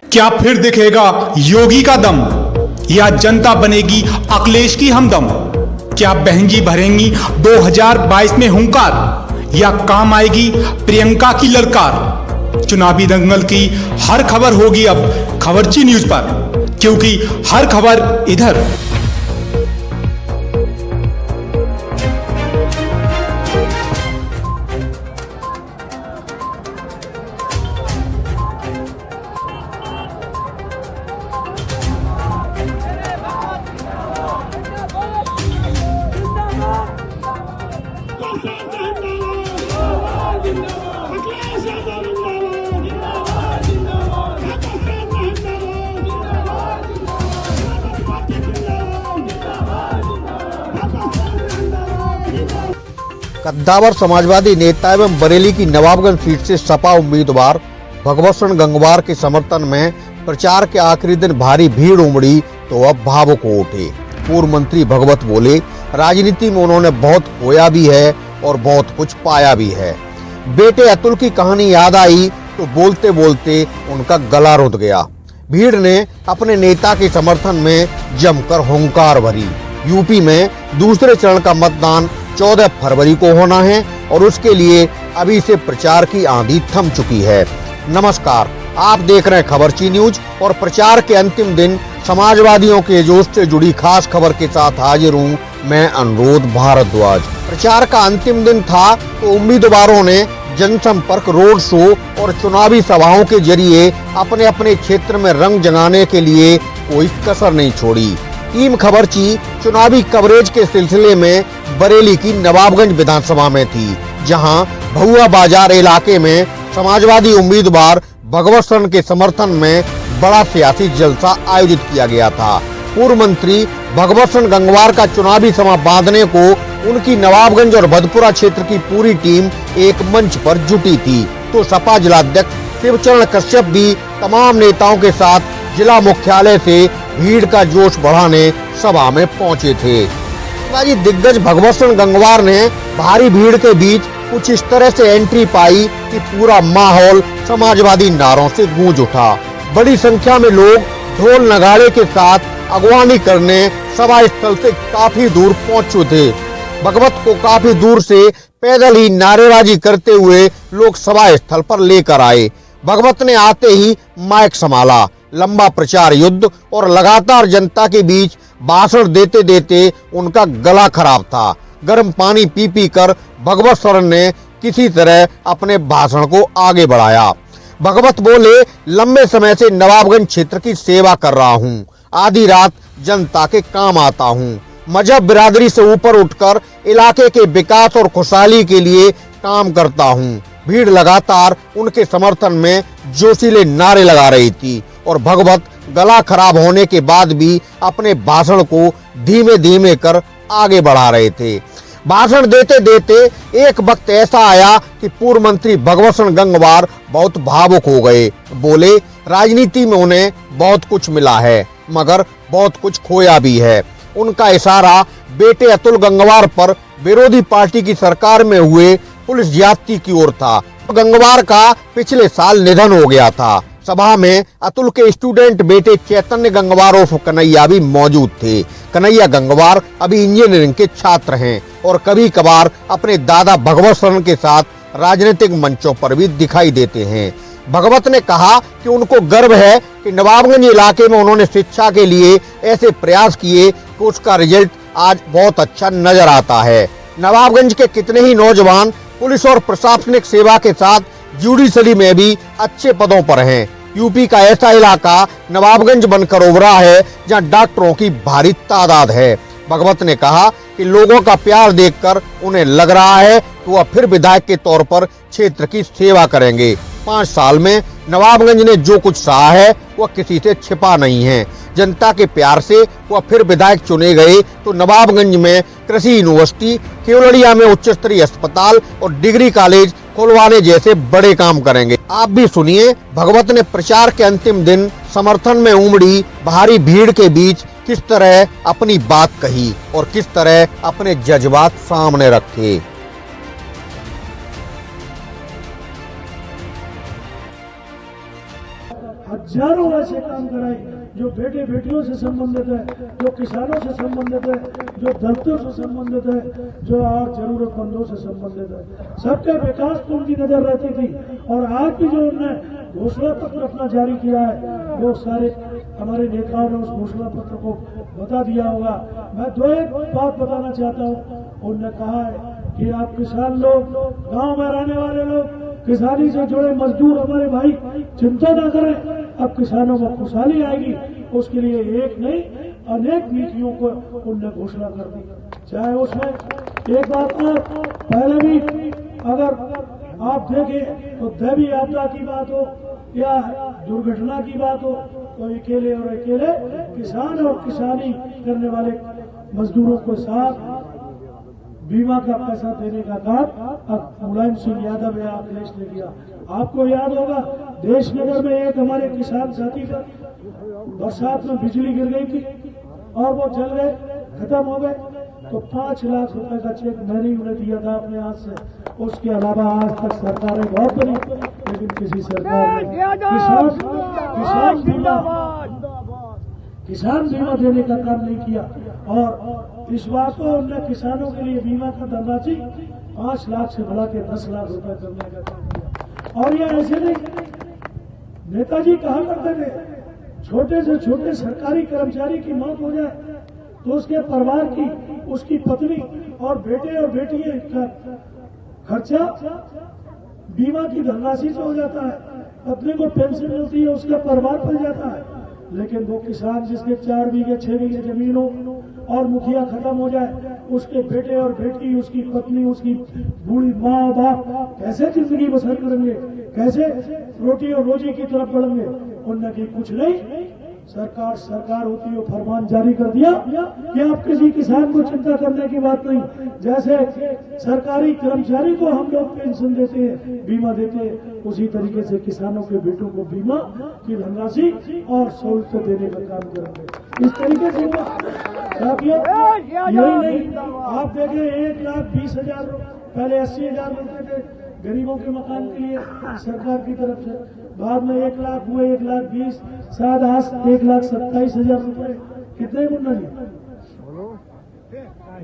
क्या फिर दिखेगा योगी का दम, या जनता बनेगी अखिलेश की हमदम? क्या बहन जी भरेंगी 2022 में हुंकार, या काम आएगी प्रियंका की ललकार? चुनावी दंगल की हर खबर होगी अब खबरची न्यूज पर, क्योंकि हर खबर इधर। कद्दावर समाजवादी नेता एवं बरेली की नवाबगंज सीट से सपा उम्मीदवार भगवत सिंह गंगवार के समर्थन में प्रचार के आखिरी दिन भारी भीड़ उमड़ी तो अब भावुक हो उठे। पूर्व मंत्री भगवत बोले, राजनीति में उन्होंने बहुत खोया भी है और बहुत कुछ पाया भी है। बेटे अतुल की कहानी याद आई तो बोलते बोलते उनका गला रुंध गया। भीड़ ने अपने नेता के समर्थन में जमकर हुंकार भरी। यूपी में दूसरे चरण का मतदान 14 फरवरी को होना है और उसके लिए अभी से प्रचार की आंधी थम चुकी है। नमस्कार, आप देख रहे हैं खबरची न्यूज और प्रचार के अंतिम दिन समाजवादियों के जोश से जुड़ी खास खबर के साथ हाजिर हूँ मैं अनुरोध भारद्वाज। प्रचार का अंतिम दिन था तो उम्मीदवारों ने जनसंपर्क, रोड शो और चुनावी सभाओं के जरिए अपने अपने क्षेत्र में रंग जमाने के लिए कोई कसर नहीं छोड़ी। टीम खबरची चुनावी कवरेज के सिलसिले में बरेली की नवाबगंज विधानसभा में थी, जहां भहुआ बाजार इलाके में समाजवादी उम्मीदवार भगवत सिंह के समर्थन में बड़ा सियासी जलसा आयोजित किया गया था। पूर्व मंत्री भगवत सिंह गंगवार का चुनावी सभा बांधने को उनकी नवाबगंज और भदपुरा क्षेत्र की पूरी टीम एक मंच पर जुटी थी, तो सपा जिलाध्यक्ष शिवचरण कश्यप भी तमाम नेताओं के साथ जिला मुख्यालय से भीड़ का जोश बढ़ाने सभा में पहुंचे थे। शिवाजी दिग्गज भगवत सिंह गंगवार ने भारी भीड़ के बीच कुछ इस तरह से एंट्री पाई कि पूरा माहौल समाजवादी नारों से गूंज उठा। बड़ी संख्या में लोग ढोल नगाड़े के साथ अगवानी करने सभा स्थल से काफी दूर पहुंच चुके थे। भगवत को काफी दूर से पैदल ही नारेबाजी करते हुए लोग सभा स्थल पर लेकर आए। भगवत ने आते ही माइक संभाला। लंबा प्रचार युद्ध और लगातार जनता के बीच भाषण देते देते उनका गला खराब था। गर्म पानी पी पी कर भगवत सिंह ने किसी तरह अपने भाषण को आगे बढ़ाया। भगवत बोले, लंबे समय से नवाबगंज क्षेत्र की सेवा कर रहा हूँ, आधी रात जनता के काम आता हूँ, मजहब बिरादरी से ऊपर उठकर इलाके के विकास और खुशहाली के लिए काम करता हूँ। भीड़ लगातार उनके समर्थन में जोशीले नारे लगा रही थी और भगवत गला खराब होने के बाद भी अपने भाषण को धीमे धीमे कर आगे बढ़ा रहे थे। भाषण देते देते एक वक्त ऐसा आया कि पूर्व मंत्री भगवत सिंह गंगवार बहुत भावुक हो गए। बोले, राजनीति में उन्हें बहुत कुछ मिला है मगर बहुत कुछ खोया भी है। उनका इशारा बेटे अतुल गंगवार पर विरोधी पार्टी की सरकार में हुए पुलिस ज्यादती की ओर था। गंगवार का पिछले साल निधन हो गया था। सभा में अतुल के स्टूडेंट बेटे चैतन्य गंगवार उर्फ कन्हैया भी मौजूद थे। कन्हैया गंगवार अभी इंजीनियरिंग के छात्र हैं और कभी कभार अपने दादा भगवत सिंह के साथ राजनीतिक मंचों पर भी दिखाई देते हैं। भगवत ने कहा कि उनको गर्व है कि नवाबगंज इलाके में उन्होंने शिक्षा के लिए ऐसे प्रयास किए कि उसका रिजल्ट आज बहुत अच्छा नजर आता है। नवाबगंज के कितने ही नौजवान पुलिस और प्रशासनिक सेवा के साथ जुडिशरी में भी अच्छे पदों पर हैं। यूपी का ऐसा इलाका नवाबगंज बनकर उभरा है जहां डॉक्टरों की भारी तादाद है। भगवत ने कहा कि लोगों का प्यार देखकर उन्हें लग रहा है कि वह फिर विधायक के तौर पर क्षेत्र की सेवा करेंगे। 5 साल में नवाबगंज ने जो कुछ सहा है वह किसी से छिपा नहीं है। जनता के प्यार से वह फिर विधायक चुने गए तो नवाबगंज में कृषि यूनिवर्सिटी, केवड़िया में उच्च स्तरीय अस्पताल और डिग्री कॉलेज खुलवाने जैसे बड़े काम करेंगे। आप भी सुनिए भगवत ने प्रचार के अंतिम दिन समर्थन में उमड़ी भारी भीड़ के बीच किस तरह अपनी बात कही और किस तरह अपने जज्बात सामने रखे। हजारों ऐसे काम कराए जो बेटे बेटियों से संबंधित है, जो किसानों से संबंधित है, जो दलितों से संबंधित है, जो और जरूरतमंदों से संबंधित है। सबके विकास पर उनकी नजर रहती थी। और आज भी जो उन्होंने घोषणा पत्र अपना जारी किया है, वो सारे हमारे नेताओं ने उस घोषणा पत्र को बता दिया होगा। मैं दो एक बात बताना चाहता हूँ। उन्होंने कहा है कि आप किसान लोग, गांव में रहने वाले लोग, किसानी से जुड़े मजदूर हमारे भाई चिंता न करें, अब किसानों में खुशहाली आएगी। उसके लिए एक नहीं अनेक नीतियों को उन्होंने घोषणा कर दी। चाहे उसमें एक बात और पहले भी अगर आप देखें तो दैवीय आपदा की बात हो या दुर्घटना की बात हो, तो अकेले और अकेले किसान और किसानी करने वाले मजदूरों को साथ बीमा का पैसा देने का काम अब मुलायम सिंह यादव या अखिलेश ने किया। आपको याद होगा देशनगर में एक हमारे किसान साथी का बरसात में बिजली गिर गई थी और वो जल गए, खत्म हो गए, तो 5 लाख रुपए का चेक मैंने ही उन्हें दिया था अपने हाथ से। उसके अलावा आज तक सरकारें बहुत बनी, लेकिन किसी सरकार ने किसान बीमा देने का काम नहीं किया। और इस बार को उन्होंने किसानों के लिए बीमा का धनराशि 5 लाख से बढ़ा के 10 लाख रुपए करने का काम किया। और ये ऐसे नहीं, नेताजी कहा करते थे छोटे से छोटे सरकारी कर्मचारी की मौत हो जाए तो उसके परिवार की, उसकी पत्नी और बेटे और बेटी का खर्चा बीमा की धनराशि से हो जाता है। पत्नी को पेंशन मिलती है, उसका परिवार पल जाता है। लेकिन वो किसान जिसके 4 बीघे 6 बीघे जमीन हो और मुखिया खत्म हो जाए, उसके बेटे और बेटी, उसकी पत्नी, उसकी बूढ़ी माँ बाप कैसे जिंदगी बसर करेंगे, कैसे रोटी और रोजी की तरफ बढ़ेंगे? उन्होंने की कुछ नहीं, सरकार होती है, फरमान जारी कर दिया कि आप किसी किसान को चिंता करने की बात नहीं। जैसे सरकारी कर्मचारी को हम लोग पेंशन देते हैं, बीमा देते हैं, उसी तरीके से किसानों के बेटों को बीमा की धनराशि और सहूलत देने का काम करेंगे। इस तरीके से साथियों यही नहीं, आप देखें 1,20,000 पहले 80,000 मिलते थे गरीबों के मकान के लिए सरकार की तरफ से, बाद में 1 लाख हुए, 1,20,000, शायद आज 1,27,000 रुपए। कितने मुन्ना जी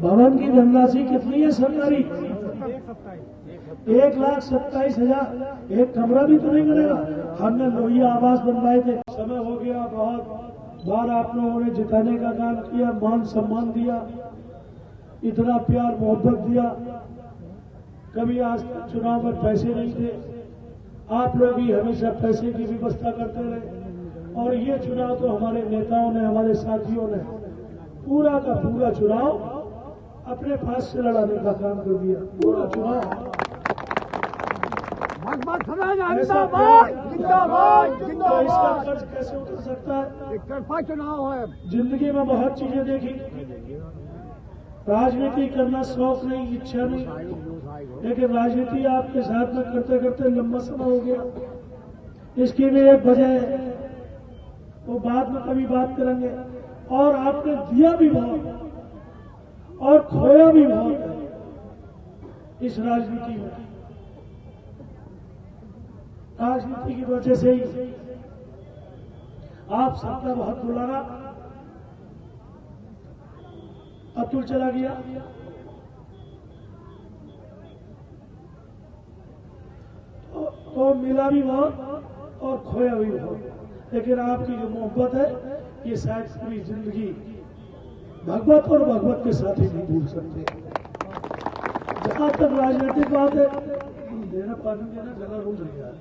भवन की धनराशि कितनी है सरकारी? 1,27,000। एक कमरा भी तो नहीं मिलेगा। हमने लोहिया आवास बनवाए थे, समय हो गया, बहुत बार आप लोगों ने जिताने का काम किया, मान सम्मान दिया, इतना प्यार मोहब्बत दिया। कभी आज तक चुनाव में पैसे नहीं थे, आप लोग ही हमेशा पैसे की व्यवस्था करते रहे। और ये चुनाव तो हमारे नेताओं ने, हमारे साथियों ने पूरा का पूरा चुनाव अपने पास से लड़ाने का काम कर दिया। पूरा चुनाव तो इसका खर्च कैसे उतर सकता है? एकतरफा चुनाव है। जिंदगी में बहुत चीजें देखी, राजनीति करना शौक नहीं, इच्छा नहीं, लेकिन राजनीति आपके साथ में करते करते लंबा समय हो गया। इसकी भी एक वजह है, वो बाद में कभी बात करेंगे। और आपने दिया भी बहुत और खोया भी बहुत इस राजनीति में। राजनीति की वजह से ही आप सबका बहुत दुलारा, अतुल चला गया, तो मिला भी बहुत और खोया भी बहुत। लेकिन आपकी जो मोहब्बत है, ये शायद पूरी जिंदगी भगवत और भगवत के साथ ही नहीं भूल सकते। जहां तक राजनीतिक बात है, देना पानी देना जगह रूल गया है।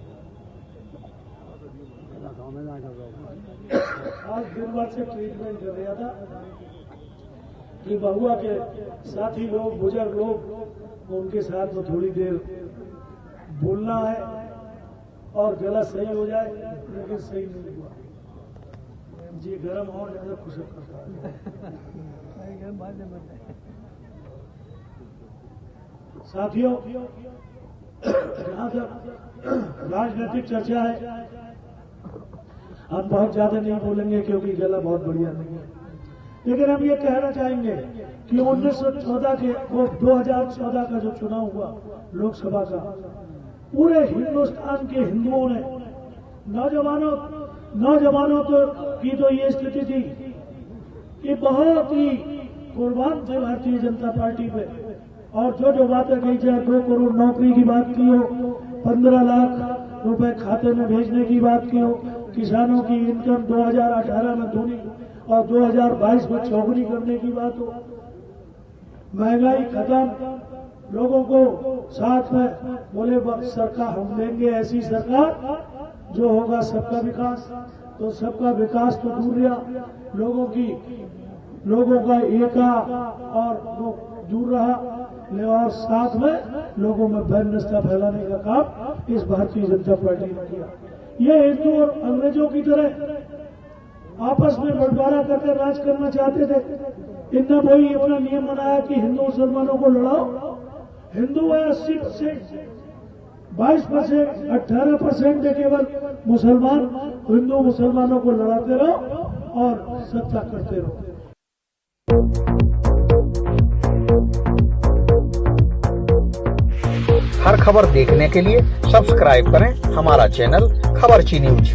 आज दिन भर से ट्रीटमेंट कर रहा था कि बहुआ के साथी लोग, बुजुर्ग लोग, उनके साथ में थोड़ी देर बोलना है और गला सही हो जाए, लेकिन सही नहीं हुआ जी। गर्म और ज्यादा खुशक करता है। साथियों, जहां तक राजनीतिक चर्चा है, हम बहुत ज्यादा नहीं बोलेंगे क्योंकि गला बहुत बढ़िया नहीं है। लेकिन हम ये कहना चाहेंगे कि 1914 के 2014 का जो चुनाव हुआ लोकसभा का, पूरे हिंदुस्तान के हिंदुओं ने, नौजवानों, नौजवानों की तो ये स्थिति थी कि बहुत ही कुर्बान थे भारतीय जनता पार्टी पे, और जो बातें कही जाए 2 करोड़ नौकरी की बात की हो, 15 लाख रुपए खाते में भेजने की बात की हो, किसानों की इनकम 2018 में दूनी और 2022 में चौगुनी करने की बात हो, महंगाई खत्म, लोगों को साथ में बोले सरकार हम देंगे ऐसी सरकार जो होगा सबका विकास। तो सबका विकास तो दूर रहा, लोगों का एका और वो दूर रहा, और साथ में लोगों में वैमनस्यता फैलाने का काम इस भारतीय जनता पार्टी ने किया। ये हिंदू और अंग्रेजों की तरह आपस में बंटवारा करके राज करना चाहते थे। इनने वही अपना नियम बनाया कि हिंदू मुसलमानों को लड़ाओ, हिंदू है 80%, 22%, 18% है केवल मुसलमान, हिंदू मुसलमानों को लड़ाते रहो और सत्ता करते रहो। हर खबर देखने के लिए सब्सक्राइब करें हमारा चैनल खबरची न्यूज।